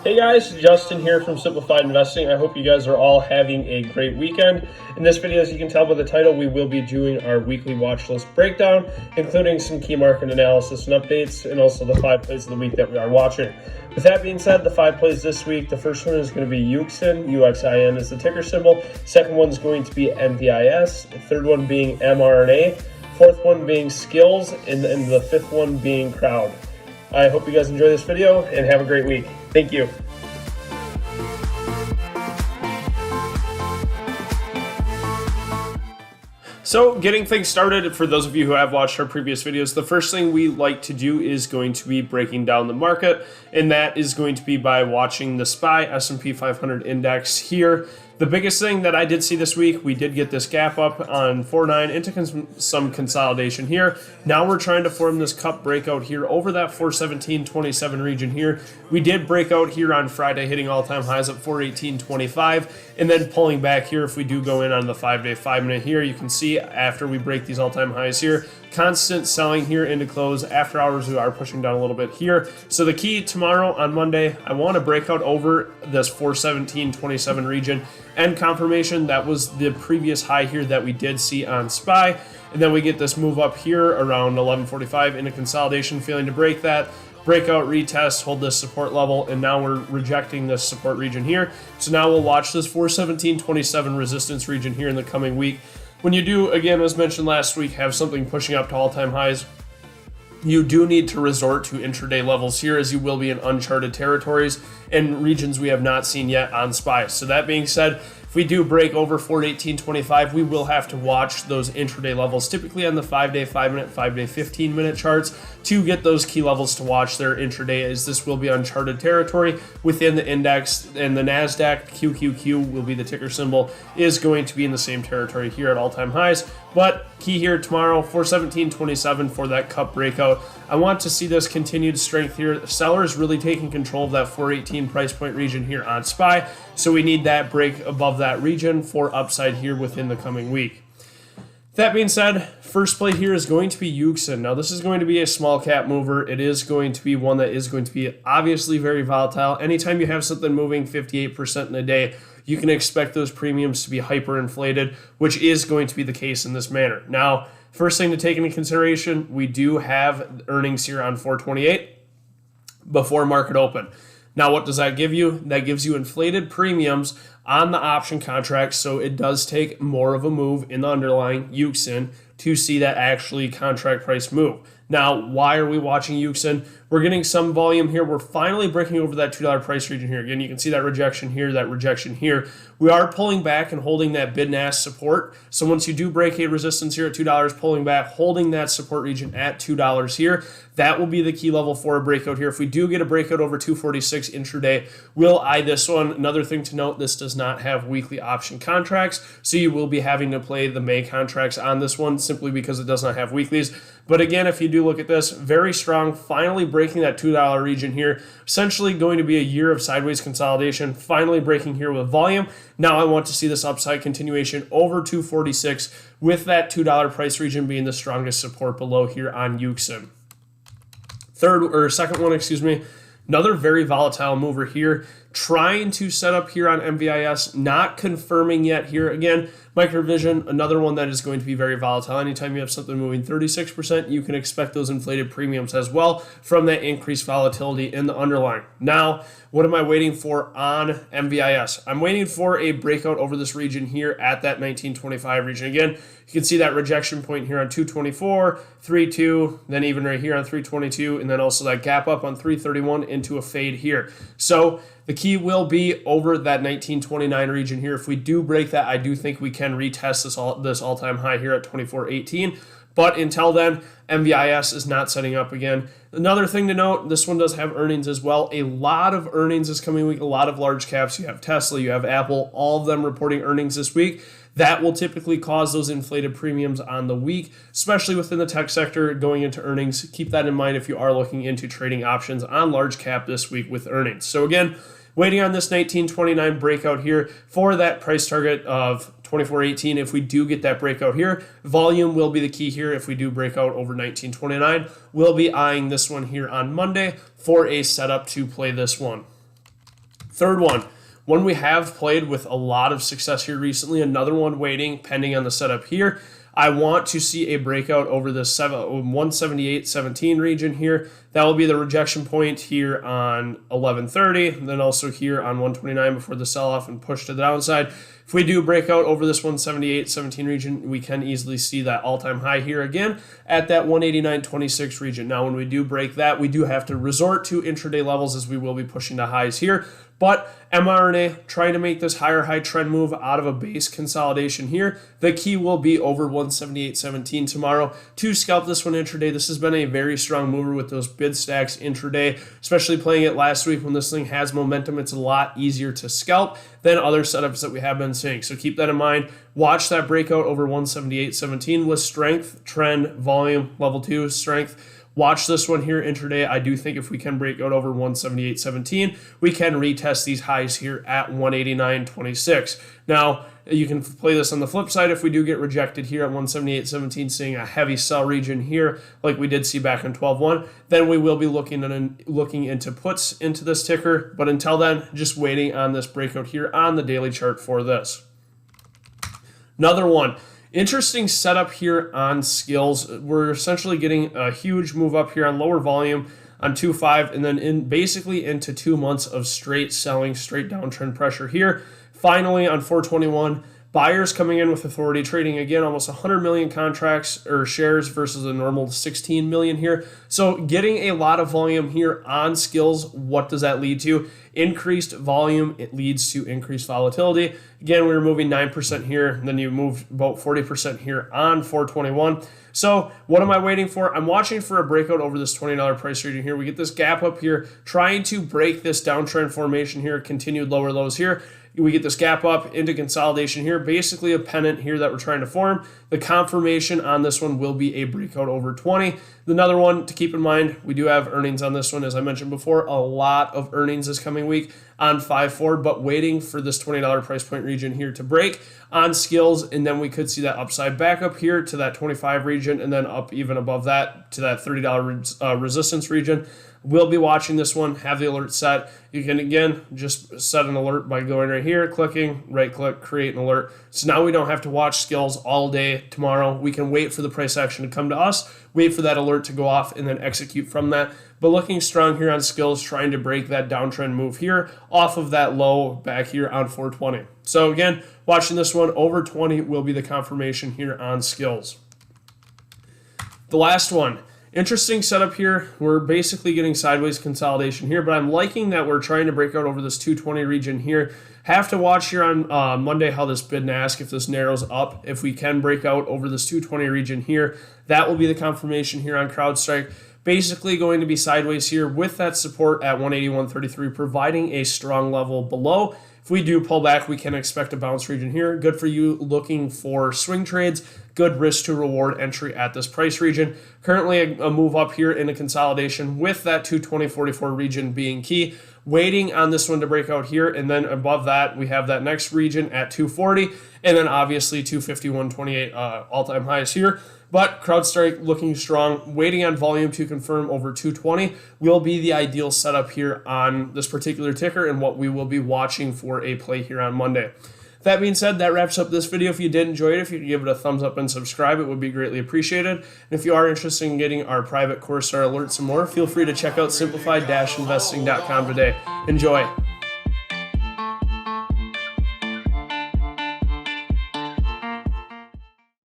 Hey guys, Justin here from Simplified Investing. I hope you guys are all having a great weekend. In this video, as you can tell by the title, we will be doing our weekly watch list breakdown, including some key market analysis and updates, and also the 5 plays of the week that we are watching. With that being said, the 5 plays this week, the first one is going to be Uxin, UXIN is the ticker symbol. Second one is going to be MVIS. The third one being MRNA. Fourth one being SKLZ, and then the fifth one being Crowd. I hope you guys enjoy this video and have a great week. Thank you. So getting things started, for those of you who have watched our previous videos, the first thing we like to do is going to be breaking down the market, and that is going to be by watching the SPY S&P 500 index here. The biggest thing that I did see this week, we did get this gap up on 4.9 into some consolidation here. Now we're trying to form this cup breakout here over that 417.27 region here. We did break out here on Friday, hitting all-time highs at 418.25, and then pulling back here. If we do go in on the 5-day, 5-minute here, you can see after we break these all-time highs here, constant selling here into close. After hours, we are pushing down a little bit here. So the key tomorrow on Monday, I want to break out over this 417.27 region and confirmation. That was the previous high here that we did see on SPY. And then we get this move up here around 11:45 into consolidation, failing to break that. Breakout, retest, hold this support level, and now we're rejecting this support region here. So now we'll watch this 417.27 resistance region here in the coming week. When you do, again, as mentioned last week, have something pushing up to all-time highs, you do need to resort to intraday levels here, as you will be in uncharted territories and regions we have not seen yet on SPY. So that being said, if we do break over 418.25, we will have to watch those intraday levels, typically on the 5-day, 5-minute, 5-day, 15-minute charts, to get those key levels to watch there intraday, as this will be uncharted territory within the index, and the NASDAQ QQQ will be the ticker symbol, is going to be in the same territory here at all-time highs. But key here tomorrow, 417.27 for that cup breakout. I want to see this continued strength here. Sellers really taking control of that 418 price point region here on SPY. So we need that break above that region for upside here within the coming week. That being said, first play here is going to be Uxin. Now this is going to be a small cap mover. It is going to be one that is going to be obviously very volatile. Anytime you have something moving 58% in a day, you can expect those premiums to be hyperinflated, which is going to be the case in this manner. Now, first thing to take into consideration, we do have earnings here on 4/28 before market open. Now, what does that give you? That gives you inflated premiums on the option contracts, so it does take more of a move in the underlying Uxin to see that actually contract price move. Now, why are we watching Uxin? We're getting some volume here. We're finally breaking over that $2 price region here. Again, you can see that rejection here, that rejection here. We are pulling back and holding that bid and ask support. So once you do break a resistance here at $2, pulling back, holding that support region at $2 here, that will be the key level for a breakout here. If we do get a breakout over 246 intraday, we'll eye this one. Another thing to note, this does not have weekly option contracts, so you will be having to play the May contracts on this one simply because it does not have weeklies. But again, if you do look at this, very strong, finally breaking that $2 region here, essentially going to be a year of sideways consolidation, finally breaking here with volume. Now I want to see this upside continuation over 246 with that $2 price region being the strongest support below here on Uxin. Second one, another very volatile mover here, trying to set up here on MVIS, not confirming yet here. Again, Microvision, another one that is going to be very volatile. Anytime you have something moving 36%, you can expect those inflated premiums as well from that increased volatility in the underlying. Now, what am I waiting for on MVIS? I'm waiting for a breakout over this region here at that 1925 region. Again, you can see that rejection point here on 224, 32, then even right here on 322, and then also that gap up on 331 into a fade here. So the key will be over that 1929 region here. If we do break that, I do think we can retest this all-time high here at 2418. But until then, MVIS is not setting up again. Another thing to note, this one does have earnings as well. A lot of earnings this coming week, a lot of large caps. You have Tesla, you have Apple, all of them reporting earnings this week. That will typically cause those inflated premiums on the week, especially within the tech sector going into earnings. Keep that in mind if you are looking into trading options on large cap this week with earnings. So again, waiting on this 1929 breakout here for that price target of 2418. If we do get that breakout here, volume will be the key here. If we do break out over 1929, we'll be eyeing this one here on Monday for a setup to play this one. Third one we have played with a lot of success here recently, another one waiting pending on the setup here. I want to see a breakout over the 178.17 region here. That will be the rejection point here on 11:30, and then also here on 129 before the sell-off and push to the downside. If we do break out over this 178.17 region, we can easily see that all-time high here again at that 189.26 region. Now, when we do break that, we do have to resort to intraday levels as we will be pushing to highs here. But MRNA trying to make this higher high trend move out of a base consolidation here. The key will be over 178.17 tomorrow to scalp this one intraday. This has been a very strong mover with those bid stacks intraday, especially playing it last week when this thing has momentum. It's a lot easier to scalp than other setups that we have been seeing. So keep that in mind. Watch that breakout over 178.17 with strength, trend, volume, level 2 strength. Watch this one here intraday. I do think if we can break out over 178.17, we can retest these highs here at 189.26. Now, you can play this on the flip side. If we do get rejected here at 178.17, seeing a heavy sell region here, like we did see back in 12.1, then we will be looking into puts into this ticker. But until then, just waiting on this breakout here on the daily chart for this. Another one. Interesting setup here on skills. We're essentially getting a huge move up here on lower volume on 2.5 and then basically into 2 months of straight selling, straight downtrend pressure here. Finally on 421, buyers coming in with authority, trading again almost 100 million contracts or shares versus a normal 16 million here. So getting a lot of volume here on skills. What does that lead to? Increased volume, it leads to increased volatility. Again, we were moving 9% here, and then you move about 40% here on 421. So what am I waiting for? I'm watching for a breakout over this $20 price region here. We get this gap up here, trying to break this downtrend formation here, continued lower lows here. We get this gap up into consolidation here, basically a pennant here that we're trying to form. The confirmation on this one will be a breakout over 20. Another one to keep in mind, we do have earnings on this one. As I mentioned before, a lot of earnings this coming week on 5/4, but waiting for this $20 price point region here to break on skills, and then we could see that upside back up here to that 25 region, and then up even above that to that $30 resistance region. We'll be watching this one, have the alert set. You can, again, just set an alert by going right here, clicking, right-click, create an alert. So now we don't have to watch skills all day tomorrow. We can wait for the price action to come to us, wait for that alert to go off, and then execute from that. But looking strong here on skills, trying to break that downtrend move here off of that low back here on 420. So again, watching this one over 20 will be the confirmation here on skills. The last one. Interesting setup here. We're basically getting sideways consolidation here, but I'm liking that we're trying to break out over this 220 region here. Have to watch here on Monday how this bid and ask, if this narrows up. If we can break out over this 220 region here, that will be the confirmation here on CrowdStrike. Basically going to be sideways here with that support at 181.33, providing a strong level below. If we do pull back, we can expect a bounce region here. Good for you looking for swing trades. Good risk to reward entry at this price region. Currently a move up here in a consolidation with that 220.44 region being key. Waiting on this one to break out here, and then above that we have that next region at 240, and then obviously 251.28 all-time highs here. But CrowdStrike looking strong, waiting on volume to confirm over 220 will be the ideal setup here on this particular ticker and what we will be watching for a play here on Monday. That being said, that wraps up this video. If you did enjoy it, if you could give it a thumbs up and subscribe, it would be greatly appreciated. And if you are interested in getting our private course, our alerts and more, feel free to check out simplified-investing.com today. Enjoy.